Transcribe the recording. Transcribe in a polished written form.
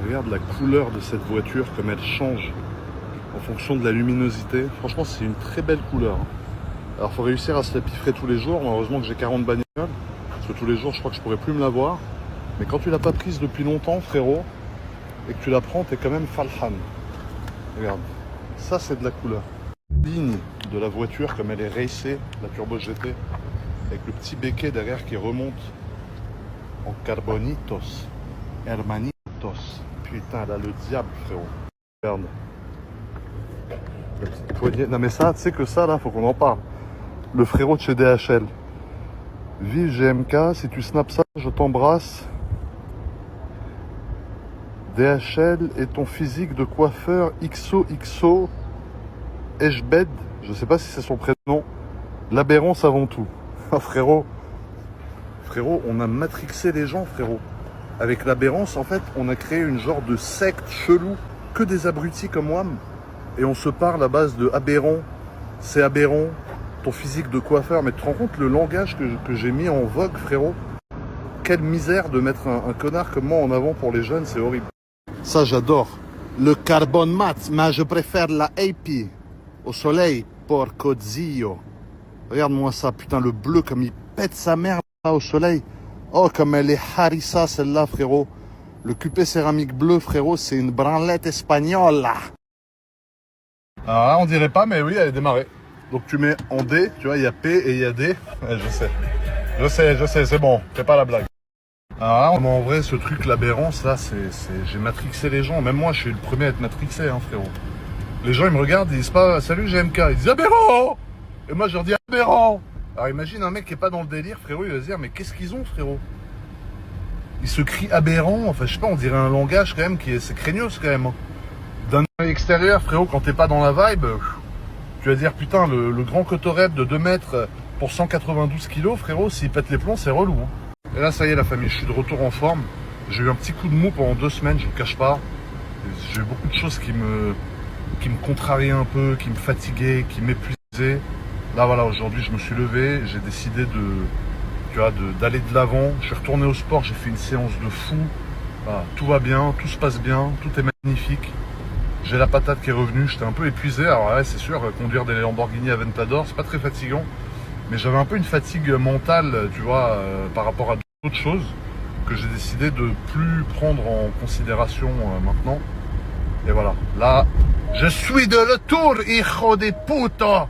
Regarde la couleur de cette voiture, comme elle change en fonction de la luminosité. Franchement, c'est une très belle couleur. Alors, il faut réussir à se la piffrer tous les jours. Heureusement que j'ai 40 bagnoles. Parce que tous les jours, je crois que je pourrais plus me la voir. Mais quand tu l'as pas prise depuis longtemps, frérot, et que tu la prends, t'es quand même falhan. Regarde, ça c'est de la couleur. Ligne de la voiture, comme elle est racée, la Turbo GT, avec le petit béquet derrière qui remonte en carbonitos, hermanitos. Putain, elle a le diable, frérot. Regarde. La petite poignée. Non mais ça, tu sais que ça, là, faut qu'on en parle. Le frérot de chez DHL. Vive GMK, si tu snaps ça, je t'embrasse. DHL et ton physique de coiffeur XOXO Eshbed, je sais pas si c'est son prénom, l'aberrance avant tout. Frérot, on a matrixé les gens, frérot. Avec l'aberrance, en fait, on a créé une genre de secte chelou, que des abrutis comme moi. Et on se parle à base de aberrant, c'est aberrant, ton physique de coiffeur. Mais tu te rends compte le langage que j'ai mis en vogue, frérot? Quelle misère de mettre un connard comme moi en avant pour les jeunes, c'est horrible. Ça, j'adore. Le carbone mat, mais je préfère la AP au soleil, porco zio. Regarde-moi ça, putain, le bleu comme il pète sa mère là au soleil. Oh, comme elle est harissa celle-là, frérot. Le cupé céramique bleu, frérot, c'est une branlette espagnole. Alors là, on dirait pas, mais oui, elle est démarrée. Donc tu mets en D, tu vois, il y a P et il y a D. Ouais, je sais, c'est bon, fais pas la blague. Alors là, en vrai, ce truc, l'aberrance, là, j'ai matrixé les gens. Même moi, je suis le premier à être matrixé, hein, frérot. Les gens, ils me regardent, ils disent pas « Salut GMK », ils disent « Aberrant !» Et moi, je leur dis « Aberrant !» Alors imagine un mec qui est pas dans le délire, frérot, il va se dire « Mais qu'est-ce qu'ils ont, frérot ?» Ils se crient aberrant, enfin, je sais pas, on dirait un langage, quand même, c'est craignos, quand même. D'un œil extérieur, frérot, quand t'es pas dans la vibe, tu vas dire « Putain, le grand cotorep de 2 mètres pour 192 kilos, frérot, s'il pète les plombs, c'est relou, hein. » Et là, ça y est, la famille, je suis de retour en forme. J'ai eu un petit coup de mou pendant 2 semaines, je vous cache pas. J'ai eu beaucoup de choses qui me contrariaient un peu, qui me fatiguaient, qui m'épuisaient. Là, voilà, aujourd'hui, je me suis levé, j'ai décidé d'aller de l'avant. Je suis retourné au sport, j'ai fait une séance de fou. Voilà, tout va bien, tout se passe bien, tout est magnifique. J'ai la patate qui est revenue, j'étais un peu épuisé. Alors ouais, c'est sûr, conduire des Lamborghini Aventador, c'est pas très fatigant. Mais j'avais un peu une fatigue mentale, tu vois, par rapport à d'autres choses que j'ai décidé de plus prendre en considération maintenant. Et voilà, là, je suis de retour, hijo de puta!